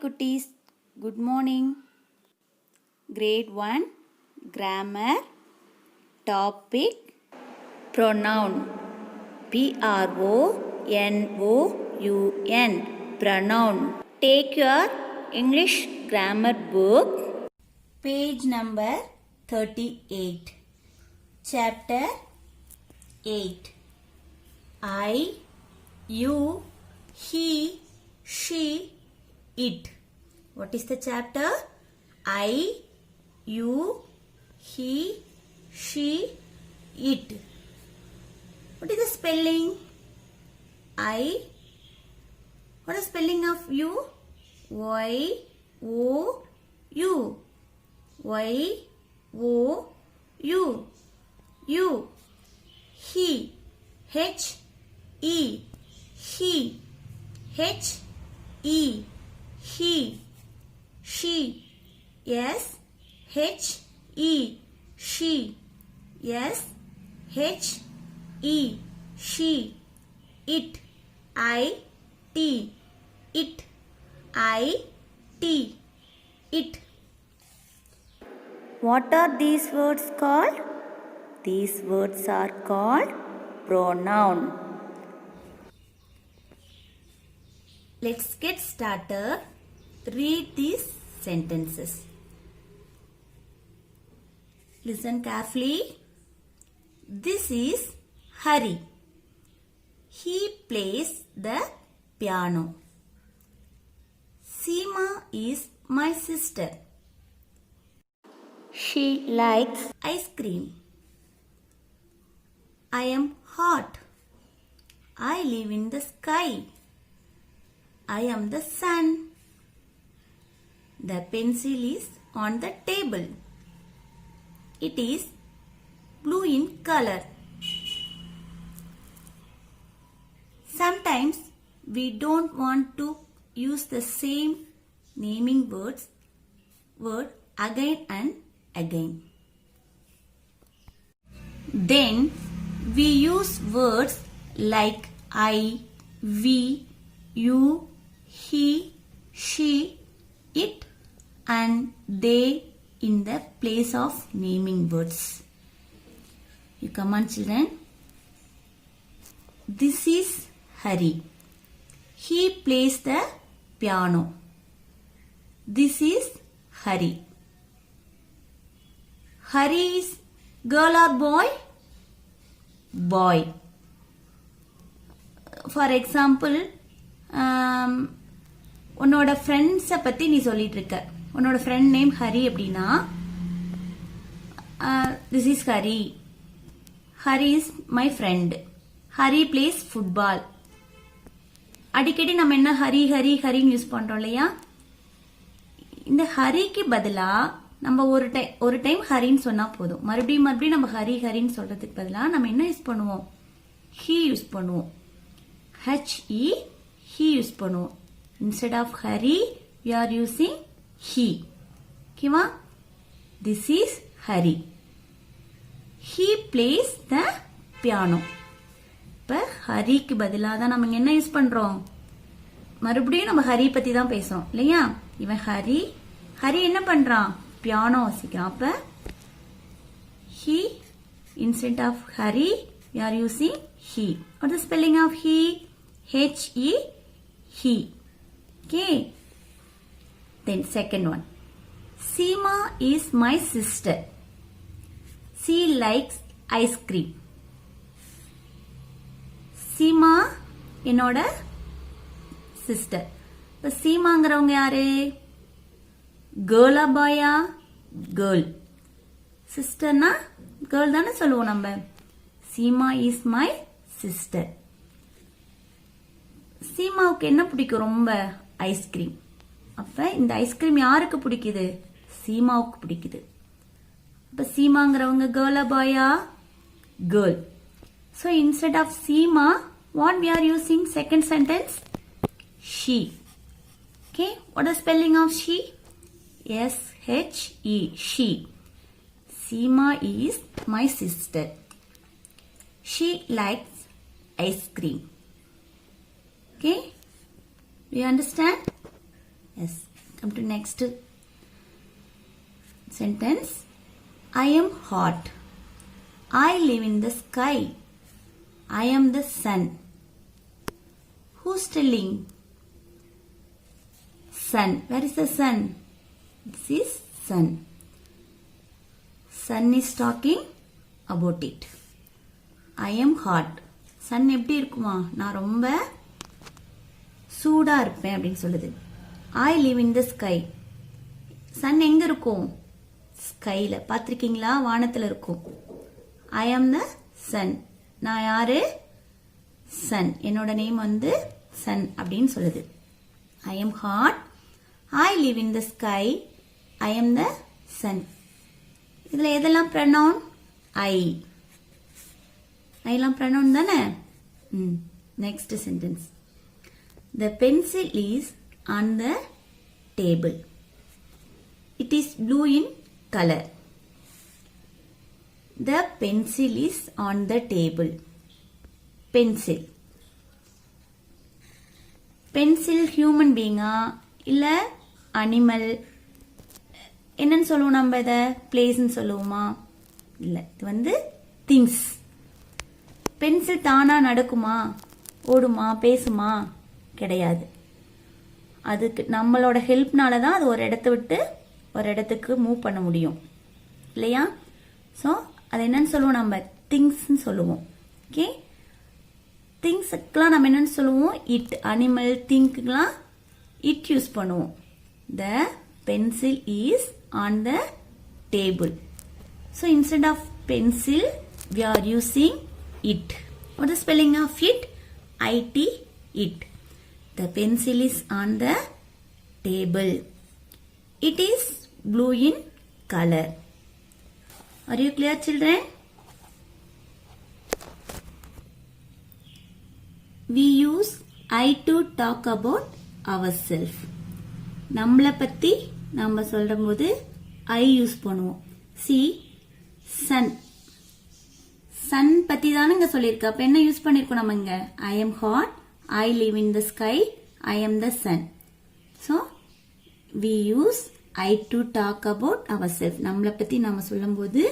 Kutties, good morning. Grade 1 Grammar Topic Pronoun P-R-O-N-O-U-N Pronoun. Take your English grammar book, page number 38, chapter 8. I, you, he, she, it. What is the chapter? I, you, he, she, it. What is the spelling? I. What is the spelling of you? Y, O, U. Y, O, U. You. He. H, E. He. H, E. He. She. S, H, E. She. S, H, E. She. It. I, T. It. I, T. It. What are these words called? These words are called pronoun. Let's get started. Read these sentences. Listen carefully. This is Hari. He plays the piano. Seema is my sister. She likes ice cream. I am hot. I live in the sky. I am the sun. The pencil is on the table. It is blue in color. Sometimes we don't want to use the same naming word again and again. Then we use words like I, we, you, he, she, it and they in the place of naming words. You come on, children. This is Hari. He plays the piano. This is Hari. Hari is girl or boy? Boy. For example, உன்னோட ஃப்ரெண்ட்ஸை பற்றி நீ சொல்லிட்டு இருக்க. உன்னோட friend name Hari அப்படின்னா this is Hari. Hari is my friend. Hari place football. அடிக்கடி நம்ம என்ன ஹரி ஹரி ஹரின்னு யூஸ் பண்றோம் இல்லையா? இந்த ஹரிக்கு பதிலா நம்ம ஒரு டைம் ஹரின்னு சொன்னா போதும். மறுபடியும் நம்ம ஹரி ஹரின்னு சொல்றதுக்கு பதிலா நம்ம என்ன யூஸ் பண்ணுவோம்? ஹி யூஸ் பண்ணுவோம். HE he யூஸ் பண்ணுவோம். Instead of Hari, we are using he. Okay, this is Hari. He plays the piano. இப்ப ஹரிக்கு பதிலாக தான் நம்ம என்ன யூஸ் பண்றோம்? மறுபடியும் நம்ம ஹரி பத்தி தான் பேசுறோம் இல்லையா? இவன் ஹரி என்ன பண்றான்? பியானோ வாசிக்கிறான். அப்ப he instead of Hari, we are using he. What is the spelling of he? HE he. Okay. Then second one. Seema is my sister. She likes ice cream. Seema என்னோட sister. இப்ப சீமாங்கிறவங்க யாரு? கேர்ளா பாயா? Girl. சிஸ்டர்னா girl தானே சொல்லுவோம் நம்ம. Seema is my sister. சீமாவுக்கு என்ன பிடிக்கும்? ரொம்ப ஐஸ்கிரீம். அப்ப இந்த ஐஸ்கிரீம் யாருக்கு பிடிக்குது? சீமாவுக்கு பிடிக்குது. அப்ப சீமாங்கிறவங்க கேர்ளா பாயா? Girl. So instead of Seema, what we are using second sentence? She. Okay, what is spelling of she? S-H-E, she. Seema is my sister. She likes ice cream. Okay, do you understand? Yes. Come to next sentence. I am hot. I live in the sky. I am the sun. Who's telling? Sun. Where is the sun? This is sun. Sun is talking about it. I am hot. Sun எப்படி இருக்குமா? நான் ரொம்ப சூடா இருப்பேன் அப்படின்னு சொல்லுது. I live in the sky. Sun எங்க இருக்கும்? ஸ்கைல. பார்த்திருக்கீங்களா? வானத்துல இருக்கும். I am the sun. நான் யாரு? Sun. என்னோட நேம் வந்து sun அப்படின்னு சொல்லுது. I am hot. I live in the sky. I am the sun. இதுல எதெல்லாம் pronoun? I. I எல்லாம் pronoun தானே? Next sentence. The pencil is on the table. It is blue in color. The pencil is on the table. Pencil. Pencil human being இல்ல animal என்னன்னு சொல்லுவோம் நம்ம இத பிளேஸ்னு சொல்லுவோமா? இல்ல, இது வந்து things. பென்சில் தானா நடக்குமா? ஓடுமா? பேசுமா? கிடையாது. அதுக்கு நம்மளோட ஹெல்ப்னால தான் அது ஒரு இடத்தை விட்டு ஒரு இடத்துக்கு மூவ் பண்ண முடியும் இல்லையா? ஸோ அது என்னன்னு சொல்லுவோம்? நம்ம திங்ஸ்ன்னு சொல்லுவோம். ஓகே, திங்ஸுக்கெலாம் நம்ம என்னன்னு சொல்லுவோம்? இட். அனிமல் திங்க்குலாம் இட் யூஸ் பண்ணுவோம். The pencil is on the table. So instead of pencil we are using it. What is the spelling of it? IT, it. The pencil is on the table. It is blue in color. Are you clear, children? We use I to talk about ourselves. நம்மளை பத்தி நம்ம சொல்லும்போது I use பண்ணுவோம். See, sun. Sun பத்தி தானே இங்க சொல்லியிருக்க. அப்ப என்ன யூஸ் பண்ணிருக்கோம் நம்ம இங்க? I am hot. I live in the sky. I am the sun. So we use I to talk about ourselves. நம்மளை பத்தி நாம சொல்லும்போது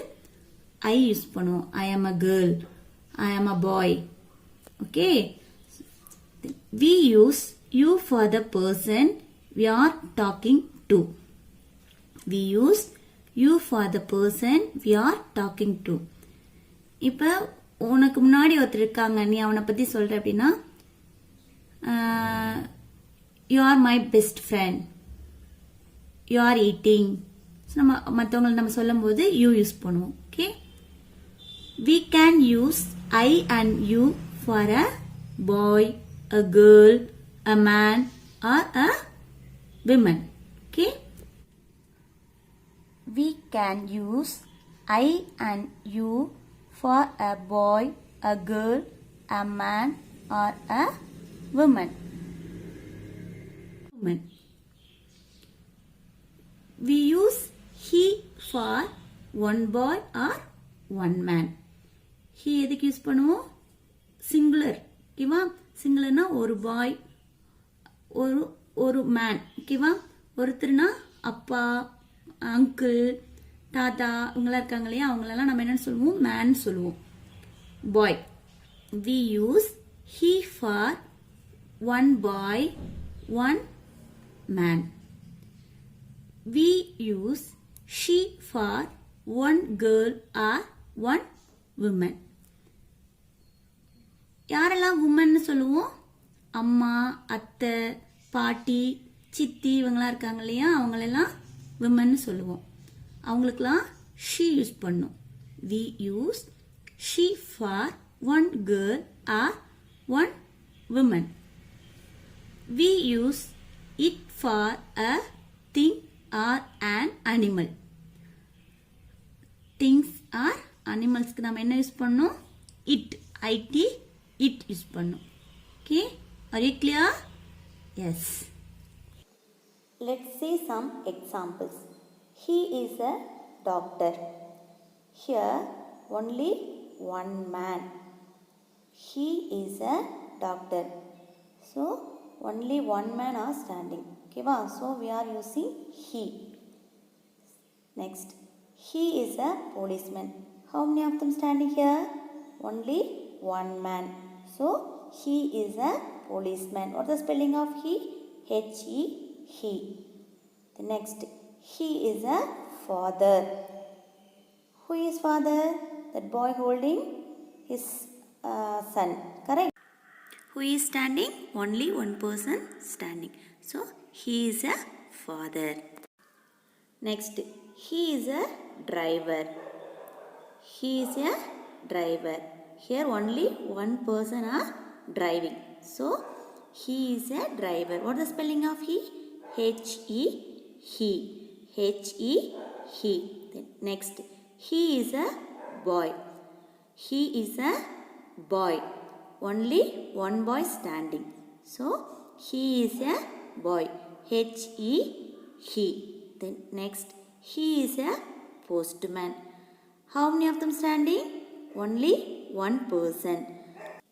I யூஸ் பண்ணுவோம். I am a girl. I am a boy. Okay. We use you for the person we are talking to. We use you for the person we are talking to. இப்ப உனக்கு முன்னாடி ஒருத்தர் இருக்காங்க, நீ அவனை பத்தி சொல்ற அப்படின்னா you are my best friend. You are eating. நம்ம மற்றவங்களை நம்ம சொல்லும் போது you யூஸ் பண்ணுவோம். Okay, we can use I and you for a boy, a girl, a man or a woman. Okay, we can use I and you for a boy, a girl, a man or a woman. We use he for one boy or one man. He எதுக்கு use பண்ணுவோம்? Singular. ஓகேவா? சிங்குலர்னா ஒரு பாய், ஒரு man. ஓகேவா? ஒருத்தர்னா அப்பா, uncle, தாத்தா இவங்களாம் இருக்காங்க இல்லையா? அவங்களெல்லாம் நம்ம என்னன்னு சொல்லுவோம்? மேன் சொல்லுவோம். பாய். We use he for one boy, one man. We use she for one girl or one woman. யாரெல்லாம் உமன்னு சொல்லுவோம்? அம்மா, அத்தை, பாட்டி, சித்தி இவங்களாம் இருக்காங்க இல்லையா? அவங்களெல்லாம் விமன்னு சொல்லுவோம். அவங்களுக்குலாம் she யூஸ் பண்ணும். We use she for one girl or one woman. We use it for a thing or an animal. Things or animalsக்கு நம்ம என்ன யூஸ் பண்ணோம்? it. it யூஸ் பண்ணோம். Okay, are you clear? Yes. Let's see some examples. He is a doctor. Here only one man. He is a doctor. So only one man are standing. Okay, wow. So we are using he. Next, he is a policeman. How many of them standing here? Only one man. So he is a policeman. What is the spelling of he? H-E, he. The next, he is a father. Who is father? That boy holding his son. Correct? Who is standing? Only one person standing. So he is a father. Next, he is a driver. He is a driver. Here only one person are driving. So he is a driver. What is the spelling of he? H-E, he. H-E, he. Then next, he is a boy. He is a boy. Only one boy standing. So he is a boy. H-E, he. Then next, he is a postman. How many of them standing? Only one person.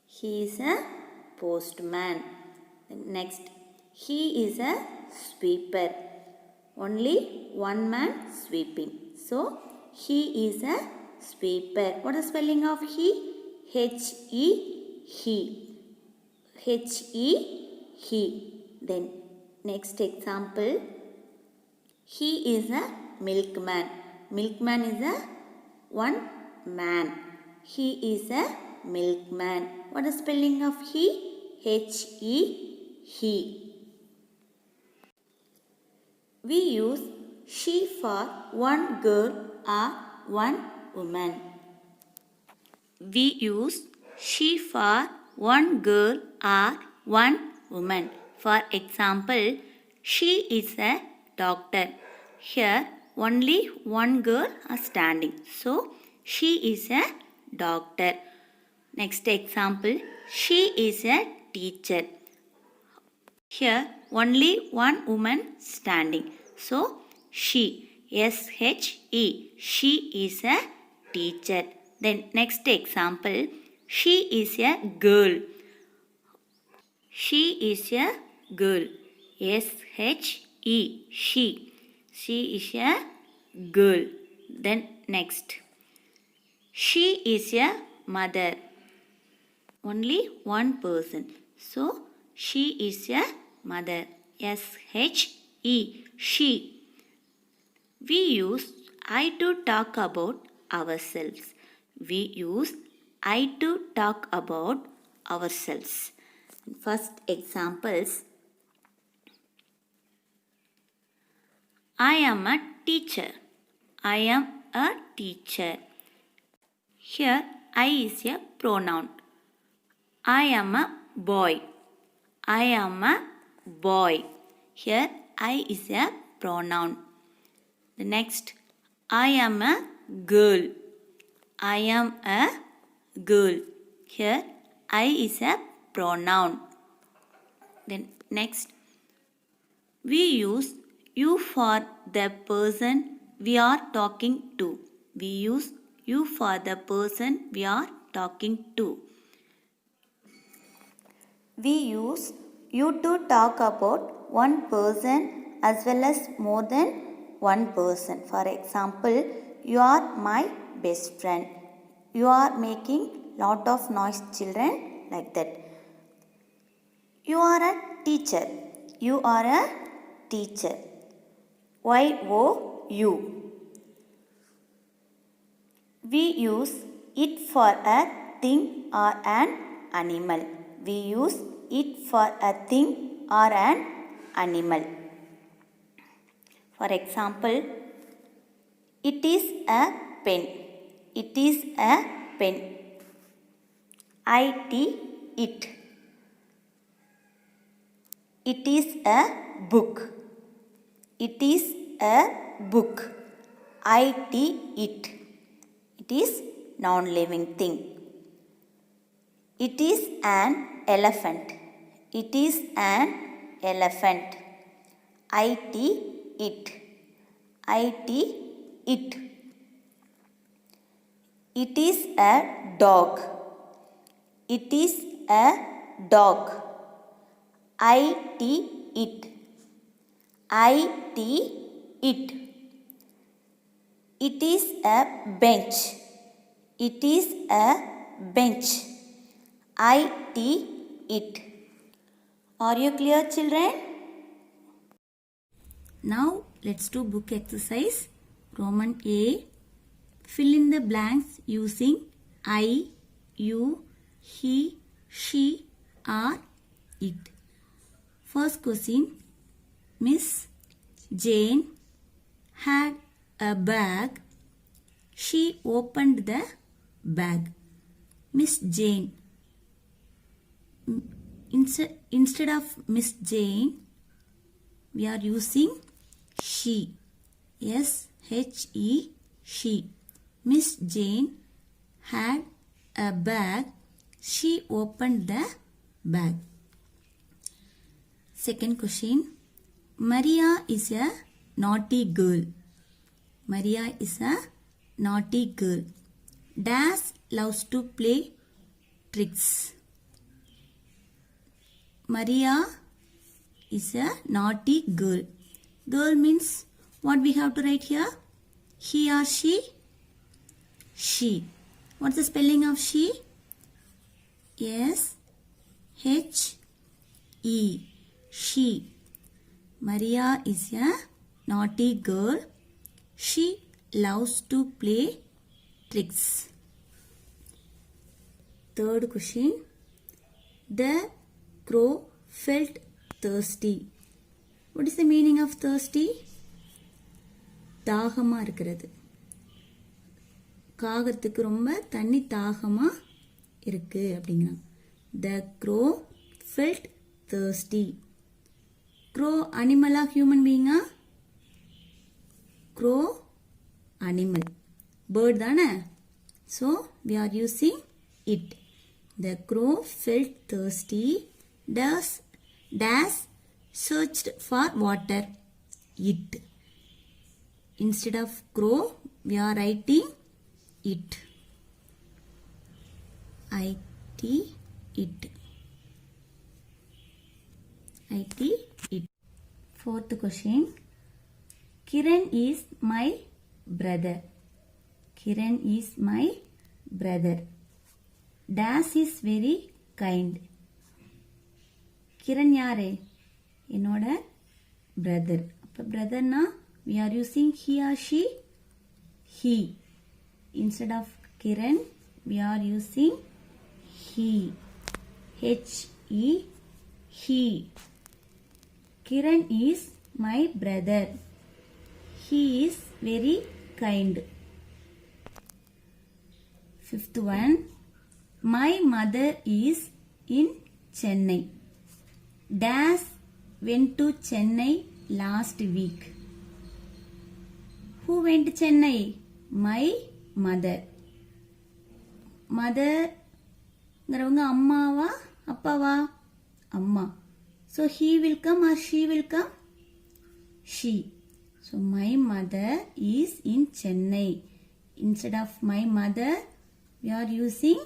He is a postman. Next, he is a sweeper. Only one man sweeping. So, he is a sweeper. What is the spelling of he? H-E, he. H-E, he. Then, next example. He is a milkman. Milkman is a one man. He is a milkman. What is the spelling of he? H-E, he. We use she for one girl or one woman. We use she for one girl or one woman. For example, she is a doctor. Here only one girl is standing. So she is a doctor. Next example, she is a teacher. Here only one woman standing. So she, S-H-E, she is a teacher. Then next example, she is a girl. She is a girl. S-H-E, she. She is a girl. Then next, she is a mother. Only one person. So she is a mother. S-H-E, she. We use I to talk about ourselves. We use I to talk about ourselves. First examples. I am a teacher. I am a teacher. Here I is a pronoun. I am a boy. I am a boy. Here I is a pronoun. The next, I am a girl. I am a girl. Here I is a pronoun. Then next, we use you for the person we are talking to. We use you for the person we are talking to. We use you to talk about one person as well as more than one person. For example, you are my best friend. You are making lot of noise, children, like that. You are a teacher. You are a teacher. Y-O-U. We use it for a thing or an animal. We use it for a thing or an animal. For example, it is a pen. It is a pen. IT, it. It is a book. It is a book. IT, it. It is non-living thing. It is an elephant. It is an elephant. IT, it. IT, it. It is a dog. It is a dog. IT, it. IT, it. It is a bench. It is a bench. IT, it. Are you clear, children? Now let's do book exercise. Roman A. Fill in the blanks using I, you, he, she, or it. First question. Miss Jane had a bag. She opened the bag. Miss Jane. Instead of Miss Jane, we are using she. S-H-E, she. Miss Jane had a bag. She opened the bag. Second question. Maria is a naughty girl. Maria is a naughty girl. Dash loves to play tricks. Maria is a naughty girl. Girl means what we have to write here? He or she? She. What's the spelling of she? S-H-E. She. Maria is a naughty girl. She loves to play tricks. Third question. The crow felt thirsty. What is the meaning of thirsty? தாகமா இருக்கிறது. காகத்துக்கு ரொம்ப தண்ணி தாகமா இருக்கு அப்படிங்கிறாங்க. The crow felt thirsty. Crow animal or human being? Crow animal. Bird தானே? So we are using it. The crow felt thirsty. Dash searched for water. It. Instead of crow, we are writing it. IT, it. IT, it. Fourth question. Kiran is my brother. Kiran is my brother. Dash is very kind. Kiran யாரு? என்னோட brother. அப்ப brotherனா we are using he or she? He. Instead of Kiran, we are using he. H-E, he. Kiran is my brother. He is very kind. Fifth one. My mother is in Chennai. Dash went to Chennai last week. Who went to Chennai? My mother. Mother ங்கிறவங்க அம்மாவா அப்பாவா? அம்மா. So he will come or she will come? She. So my mother is in Chennai. Instead of my mother, we are using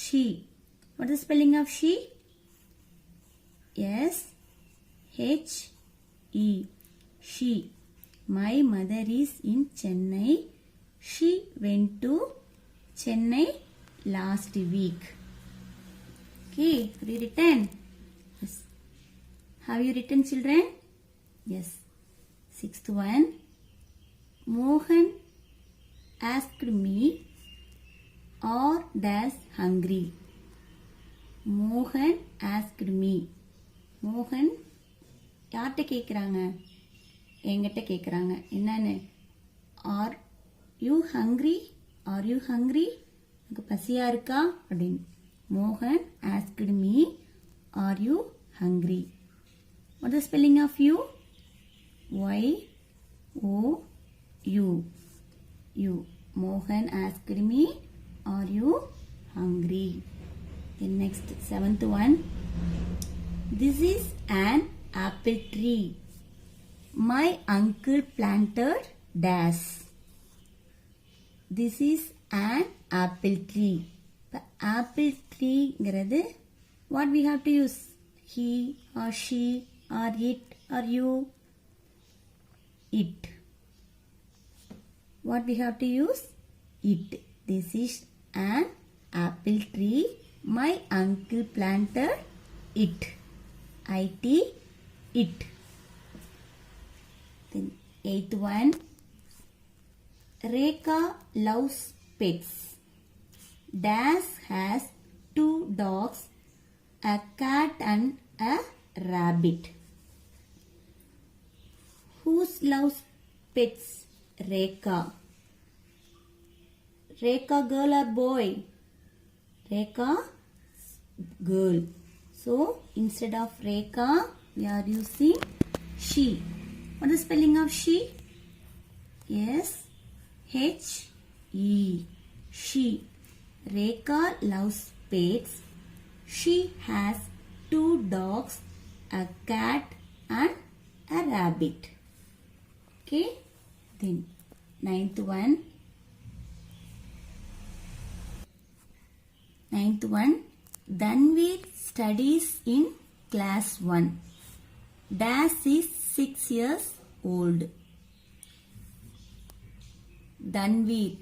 she. What is the spelling of she? S-H-E. She. My mother is in Chennai. She went to Chennai last week. Okay, have you written? Yes. Have you written, children? Yes. Sixth one. Mohan asked me, are dash hungry? Mohan asked me. Mohan யார்கிட்ட கேட்குறாங்க? என்கிட்ட கேட்குறாங்க. என்னன்னு? Are you hungry? Are you hungry? எனக்கு பசியா இருக்கா அப்படின்னு. Mohan asked me, are you hungry? What is the spelling of you? Y-O-U. You. Mohan asked me, are you hungry? Then next, seventh one. This is an apple tree. My uncle planted dash. This is an apple tree. The apple tree ங்கிறது what we have to use? He or she or it or you. it. What we have to use? It. This is an apple tree. My uncle planted it. It. It. Then eighth one. Rekha loves pets. Dash has 2 dogs, a cat and a rabbit. Who loves pets? Rekha. Rekha girl or boy? Rekha girl. So instead of Rekha, we are using she. What is the spelling of she? Yes. H-E. She. Rekha loves pets. She has 2 dogs, a cat and a rabbit. Okay. Then ninth one. Dhanveer studies in class 1. Dash is 6 years old. Dhanveer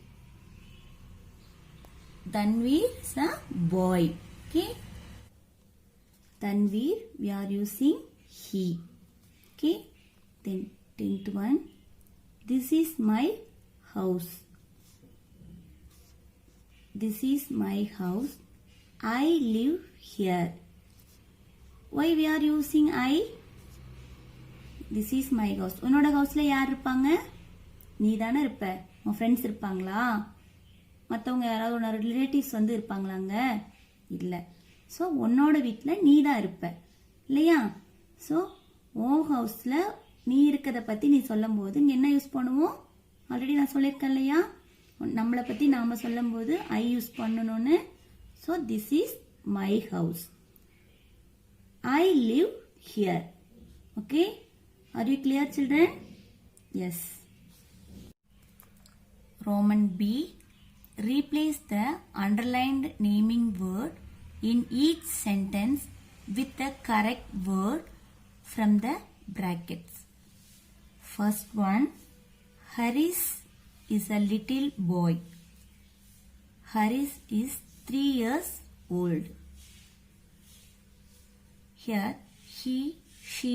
is a boy. Okay. Dhanveer, we are using he. Okay. Then 10th one. This is my house. This is my house. I live here. Why we are using I? This is my house. உன்னோட ஹவுஸ்ல யார் இருப்பாங்க? நீ தானே இருப்ப. உன் friends இருப்பாங்களா? மற்றவங்க யாராவது உன்னோட ரிலேட்டிவ்ஸ் வந்து இருப்பாங்களாங்க? இல்லை. ஸோ உன்னோட வீட்டில் நீ தான் இருப்ப இல்லையா? ஸோ உன் ஹவுஸில் நீ இருக்கிறத பற்றி நீ சொல்லும் போது இங்கே என்ன யூஸ் பண்ணுவோம்? ஆல்ரெடி நான் சொல்லியிருக்கேன் இல்லையா? நம்மளை பற்றி நாம் சொல்லும் போது ஐ யூஸ் பண்ணணும்னு. So this is my house. I live here. Okay. Are you clear children? Yes. Roman B. Replace the underlined naming word in each sentence with the correct word from the brackets. First one. Haris is a little boy. Haris is 3 years old. Here he, she,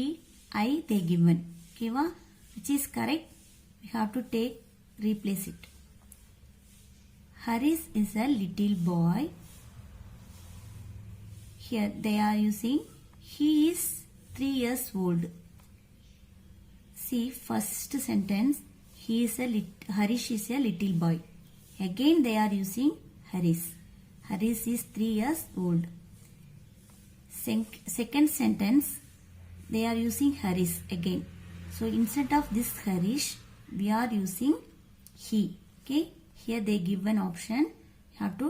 I they given. Okay, which is correct? We have to replace it. Haris is a little boy. Here they are using he is 3 years old. See first sentence, Harish is a little boy. Again they are using Haris. Haris is 3 years old. Second sentence they are using Haris again. So instead of this Harish we are using he. Okay. Here they give an option. You have to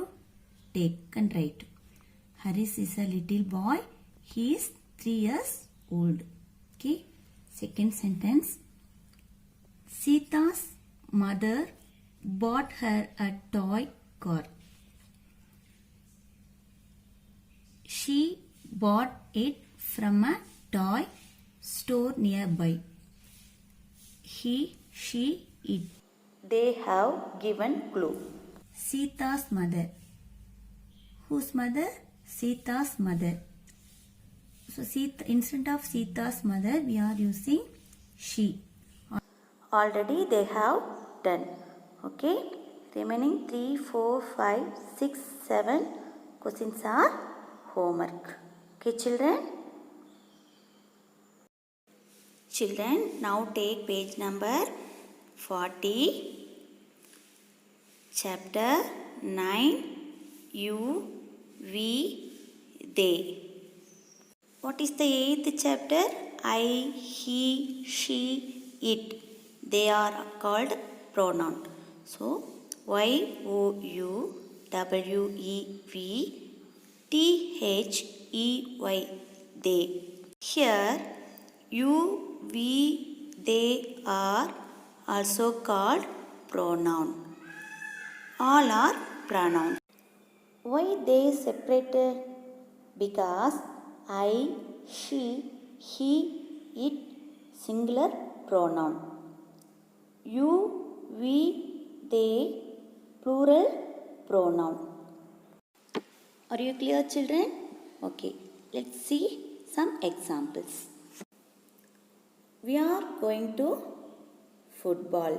take and write. Haris is a little boy. He is 3 years old. Okay. Second sentence. Sita's mother bought her a toy car. She bought it from a toy store nearby. He, she, it. They have given clue. Sita's mother. Whose mother? Sita's mother. So instead of Sita's mother, we are using she. Already they have done. Okay. Remaining 3, 4, 5, 6, 7 questions are homework. Okay, children. Children, now take page number 40. Chapter 9. You, we, they. What is the 8th chapter? I, he, she, it. They are called pronoun. So, Y-O-U-W-E-V-T-H-E-Y. They. Here, you, we, they are also called pronoun. All are pronouns. Why they separated? Because I, she, he, it singular pronoun. you, we, they, plural pronoun. Are you clear, children? Okay, let's see some examples. We are going to football.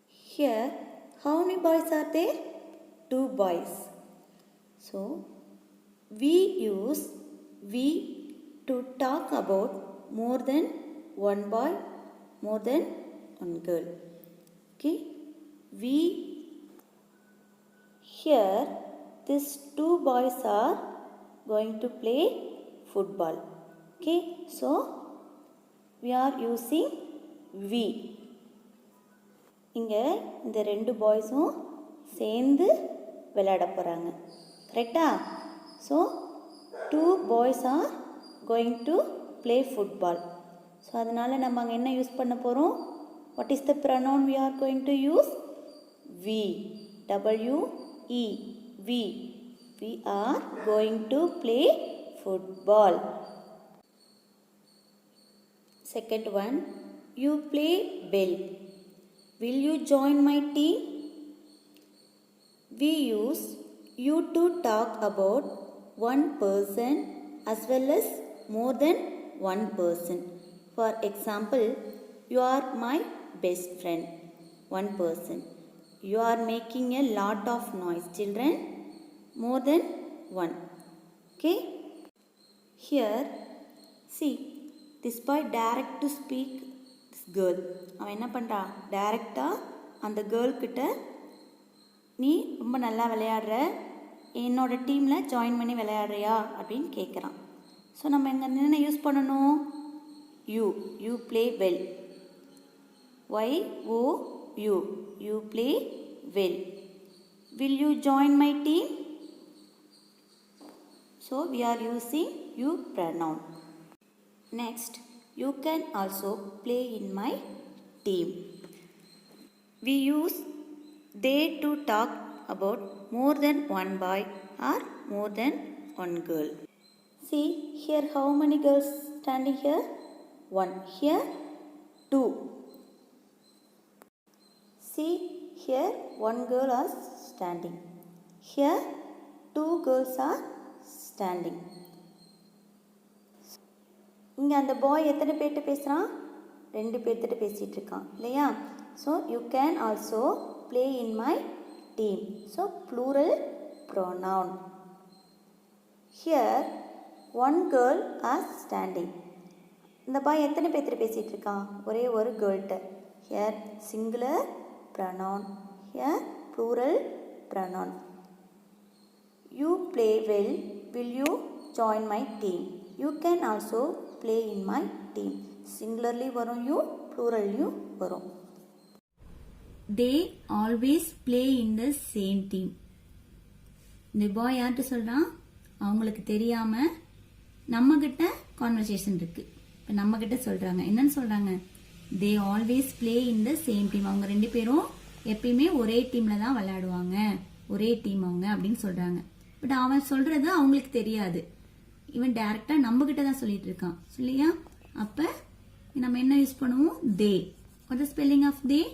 Here, how many boys are there? 2 boys. So, we use we to talk about more than one boy, more than one girl. Okay, we. Here, these 2 boys are going to play football. Okay, so we are using we. இங்கே இந்த 2 பாய்ஸும் சேர்ந்து விளையாட போகிறாங்க. கரெக்டா? So 2 boys are going to play football. So அதனால் நம்ம அங்கே என்ன யூஸ் பண்ண போகிறோம்? What is the pronoun we are going to use? We. W-E. We. We are going to play football. Second one, you play well. Will you join my team? We use you to talk about one person as well as more than one person. For example, you are my best friend. One person. You are making a lot of noise, children. More than one. Okay? Here, see, this boy direct to speak this girl. அவன் என்ன பண்ணுறா? டைரெக்டாக அந்த கேர்ள்கிட்ட நீ ரொம்ப நல்லா விளையாடுற, என்னோட டீமில் ஜாயின் பண்ணி விளையாடுறியா அப்படின்னு கேட்குறான். ஸோ நம்ம இங்கே என்ன யூஸ் பண்ணணும்? You play well. Y-O-U. You play well. Will you join my team? So we are using you pronoun. Next, you can also play in my team. We use they to talk about more than one boy or more than one girl. See here, how many girls standing here? 1. Here 2. See here, 1 girl is standing. Here 2 girls are standing. இங்கே அந்த பாய் எத்தனை பேர்கிட்ட பேசுகிறான்? 2 பேர்த்திட்ட பேசிகிட்டு இருக்கான் இல்லையா? So you can also play in my team. So plural pronoun. Here 1 girl are standing. இந்த boy எத்தனை பேர்த்திட்ட பேசிகிட்டு இருக்கான்? ஒரே ஒரு கேர்ள்கிட்ட. Here singular pronoun. Here plural pronoun. You play well. Will you join my team? You can also play in my team. Singularly varum you, plurally varum. They always play in the same team. இந்த பாய் யார்கிட்ட சொல்றான்? அவங்களுக்கு தெரியாம நம்ம கிட்ட conversation இருக்கு. இப்போ நம்ம கிட்ட சொல்றாங்க. என்னன்னு சொல்றாங்க? They always play in the same team. அவங்க 2 பேரும் எப்பயுமே ஒரே டீம்ல தான் விளையாடுவாங்க. ஒரே டீம் அவங்க அப்படின்னு சொல்றாங்க. பட் அவன் சொல்றது அவங்களுக்கு தெரியாது. இவன் டைரக்டா நம்ம கிட்ட தான் சொல்லிட்டு இருக்கான். சொல்லியா? அப்ப நம்ம என்ன யூஸ் பண்ணுவோம்? they. What is the spelling of they?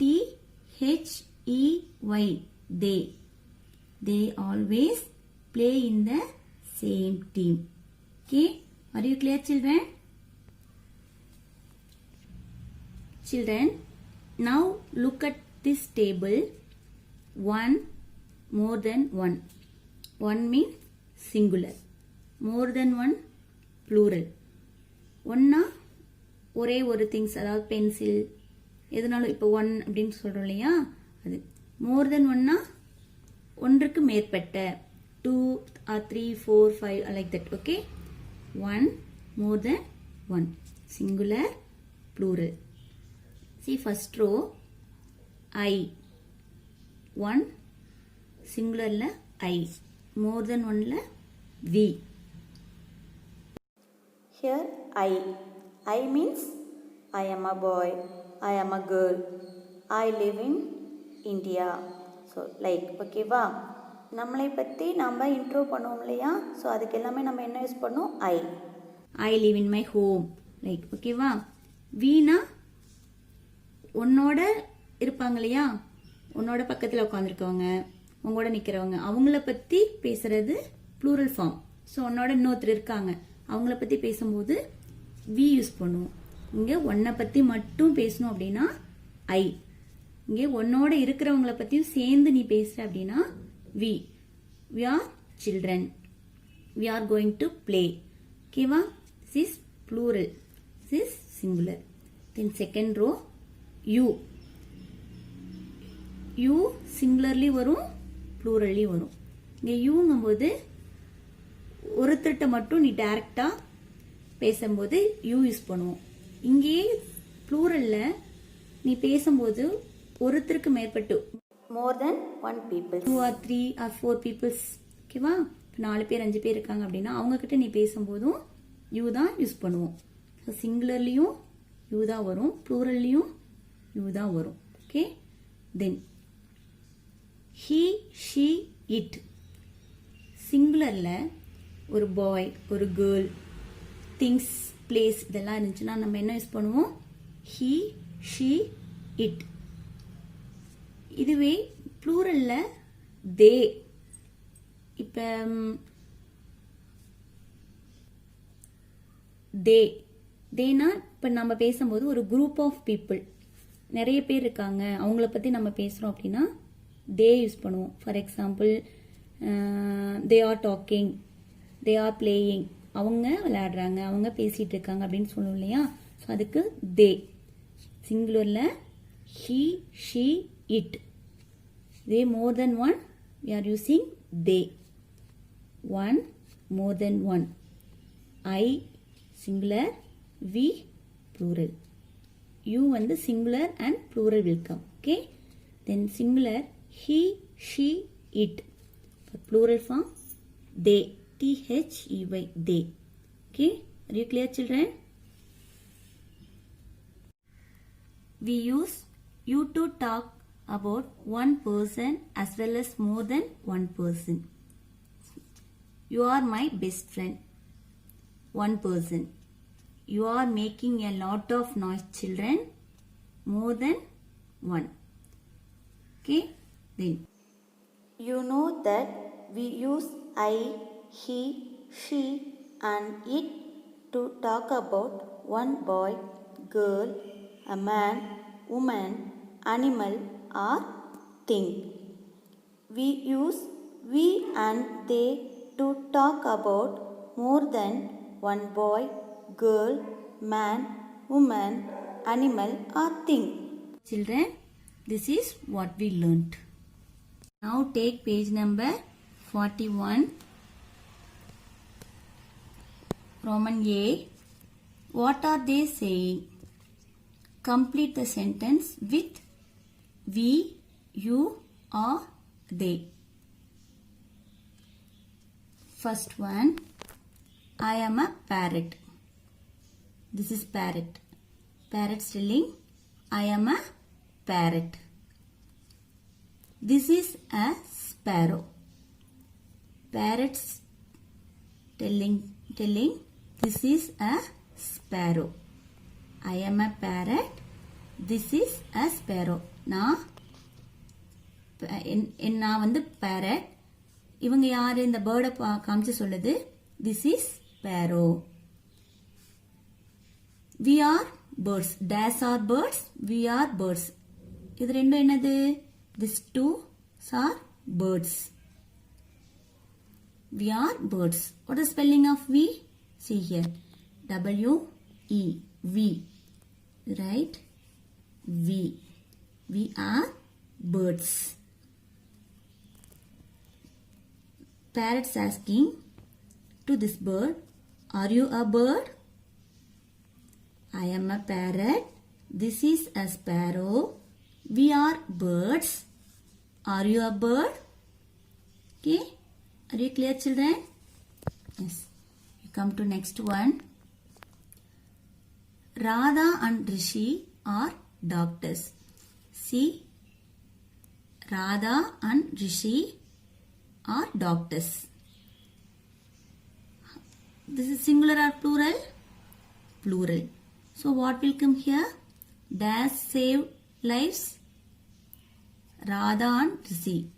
T-H-E-Y. They. They always play in the same team. Okay? Are you clear, children? Children, now look at this table. 1, more than 1. 1 means singular. More than 1, plural. 1 ஒரே ஒரு things, அதாவது pencil எதுனாலும் இப்போ 1 அப்படின்னு சொல்கிறோம் இல்லையா? அது மோர் தென் 1னா ஒன்றுக்கு மேற்பட்ட. 2 or 3, 4, 5 like that. Okay? 1, more than 1. Singular, plural. See first row, I. 1, singular la I. More than 1 la we. Here I. I means I am a boy, I am a girl, I live in India. So like, okay வா? நம்மளை பற்றி நம்ம intro பண்ணுவோம் இல்லையா? So அதுக்கு எல்லாமே நம்ம என்ன யூஸ் பண்ணோம்? I live in my home. Like, okay வா? வீணா உன்னோட இருப்பாங்க இல்லையா, உன்னோட பக்கத்துல உட்காந்துருக்கவங்க, உங்களோட நிக்கிறவங்க, அவங்கள பத்தி பேசுறது ப்ளூரல் ஃபார்ம். ஸோ உன்னோட இன்னொருத்தர் இருக்காங்க, அவங்கள பத்தி பேசும்போது வி யூஸ் பண்ணுவோம். இங்க உன்னை பத்தி மட்டும் பேசணும் அப்படின்னா ஐ. இங்கே உன்னோட இருக்கிறவங்கள பத்தியும் சேர்ந்து நீ பேசுற அப்படின்னா we. We are children, we are going to play. ஓகேவா? This is plural, this is singular. Then second row you. You சிங்குலர்லி வரும், ப்ளூரல்லி வரும். இங்கே யூங்கும்போது ஒருத்தர்கிட்ட மட்டும் நீ டைரக்டா பேசும்போது யூ யூஸ் பண்ணுவோம். இங்கே ப்ளூரல்ல நீ பேசும்போது ஒருத்தருக்கு மேற்பட்டு more than one people, 2 or 3 or 4 peoples. ஓகேவா? 4 பேர் 5 பேர் இருக்காங்க அப்படின்னா அவங்க கிட்ட நீ பேசும்போதும் யூ தான் யூஸ் பண்ணுவோம். சிங்குலர்லயும் யூ தான் வரும், ப்ளூரல்லையும் யூ தான் வரும். Okay. Then he, she, it. சிங்குலர்ல ஒரு பாய், ஒரு கேர்ள், திங்ஸ், பிளேஸ் இதெல்லாம் இருந்துச்சுன்னா நம்ம என்ன யூஸ் பண்ணுவோம்? he, she, it. இதுவே ப்ளூரல்ல தே. இப்ப தேனா இப்ப நம்ம பேசும்போது ஒரு குரூப் ஆஃப் பீப்புள், நிறைய பேர் இருக்காங்க, அவங்கள பத்தி நம்ம பேசுறோம் அப்படின்னா தே யூஸ் பண்ணுவோம். For example they are talking, they are playing, அவங்க விளையாடுறாங்க, அவங்க பேசிட்டு இருக்காங்க அப்படின்னு சொல்லுவோம் இல்லையா. ஸோ அதுக்கு தே. சிங்குலர்ல he, she, it. They more than one, we are using they. One, more than one. I singular, we plural. You வந்து singular and plural will come. Okay. Then singular he, she, it. For plural form they, T-H-E-Y, they. Okay. Are you clear, children? We use you to talk about one person as well as more than one person. You are my best friend. One person. You are making a lot of noise, children. More than one. Okay. Then you know that we use I, he, she and it to talk about one boy, girl, a man, woman, animal or thing. We use we and they to talk about more than one boy, girl, man, woman, animal or thing. Children, this is what we learnt. Now take page number 41. Roman A. What are they saying? Complete the sentence with we, you or they. First one, I am a parrot. This is parrot. Parrot telling I am a parrot. This is a sparrow. Parrots telling this is a sparrow. I am a parrot. This is a sparrow. நான் வந்து parrot. இவங்க யாரு? இந்த பேர்டை காமிச்சு சொல்லுது. This is sparrow. We are birds. Dash are birds. We are birds. இது ரெண்டும் என்னது? These two are birds. We are birds. What is the spelling of we? See here. W-E. We. Right? We. We are birds. Parrots asking to this bird, are you a bird? I am a parrot. This is a sparrow. We are birds. Are you a bird? Okay. Are you clear, children? Yes. You come to next one. Radha and Rishi are doctors. See, Radha and Rishi are doctors. This is singular or plural? Plural. So what will come here? Dash saved lives? Radha and Rishi.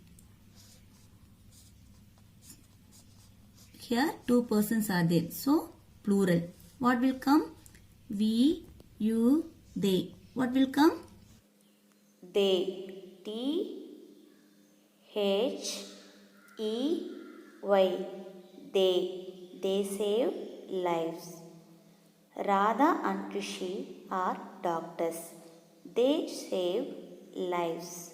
Here two persons are there. So plural. What will come? We, you, they. What will come? They. T-H-E-Y. They. They save lives. Radha and Rishi are doctors. They save lives.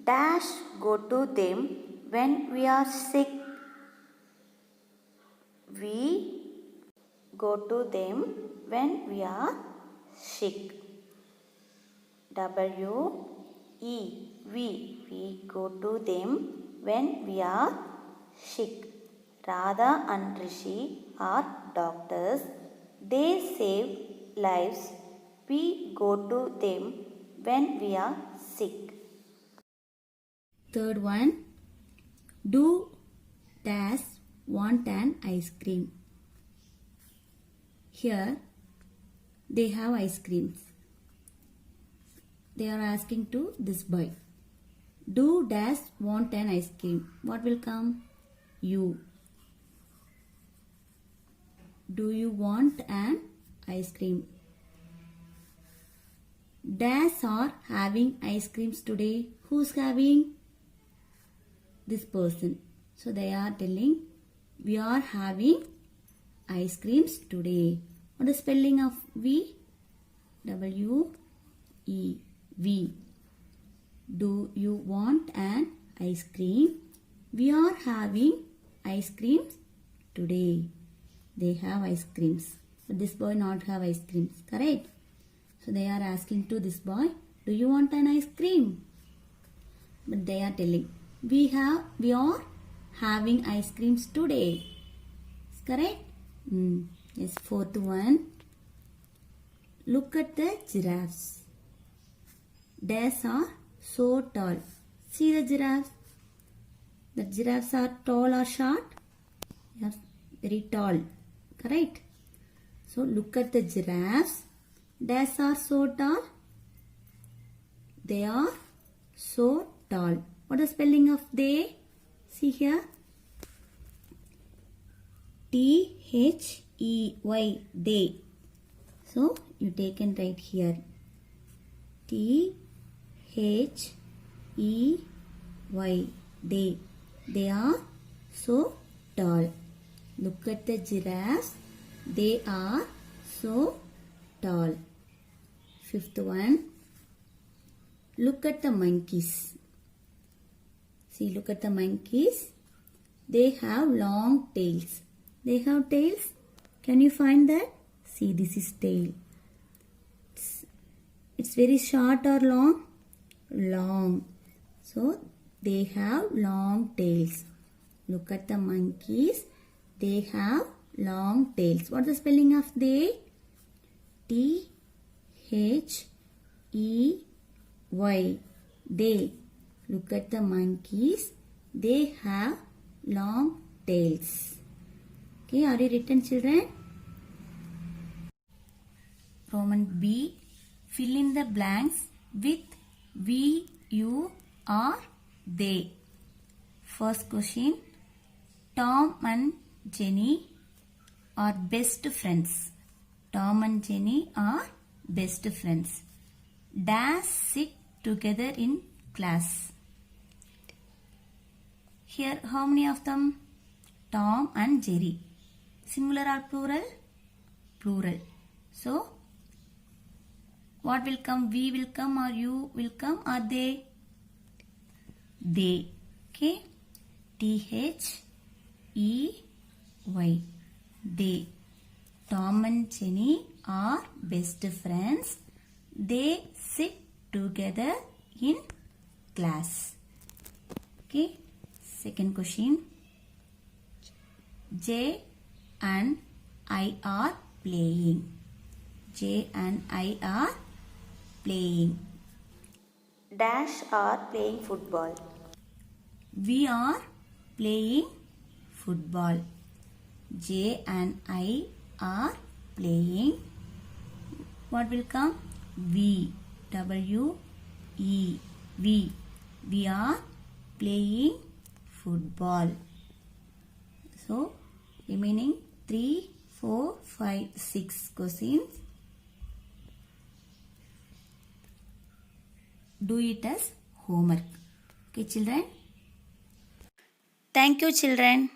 Dash go to them when we are sick. We go to them when we are sick. W-E. We go to them when we are sick. Radha and Rishi are doctors. They save lives. We go to them when we are sick. Third one. Do dash want an ice cream? Here they have ice creams. They are asking to this boy. Do dash want an ice cream? What will come? You. Do you want an ice cream? Dash are having ice creams today. Who's having? This person. So they are telling we are having ice creams today. What is spelling of we? W-E. We. Do you want an ice cream? We are having ice creams today. They have ice creams. But this boy not have ice creams. Correct? So they are asking to this boy, do you want an ice cream? But they are telling, we are having ice creams today. Is correct? Yes, fourth one. Look at the giraffes. Dash are so tall. See the giraffes. The giraffes are tall or short? Yes, very tall. Correct? So look at the giraffes. Dash are so tall. They are so tall. What is spelling of they? See here. T-H-E-Y. They. So you take and write here. T-H-E-Y. They. They are so tall. Look at the giraffes. They are so tall. Fifth one. Look at the monkeys. See, look at the monkeys. They have long tails. They have tails. Can you find that? See, this is tail. It's very short or long? Long. So, they have long tails. Look at the monkeys. They have long tails. What is the spelling of they? T-H-E-Y. They. Look at the monkeys. They have long tails. Okay, are you written, children? Roman B. Fill in the blanks with we, you, or they. First question. Tom and Jenny are best friends. Tom and Jenny are best friends. Dash sit together in class. Here, how many of them? Tom and Jerry. Singular or plural? Plural. So, what will come? We will come or you will come or they? They. Okay. T-H-E-Y. They. Tom and Jenny are best friends. They sit together in class. Okay. Second question. J and I are playing. J and I are playing. Dash are playing football. We are playing football. J and I are playing. What will come? We. W-E, we are playing football. So, remaining 3, 4, 5, 6 questions. Do it as homework. Okay, children? Thank you, children.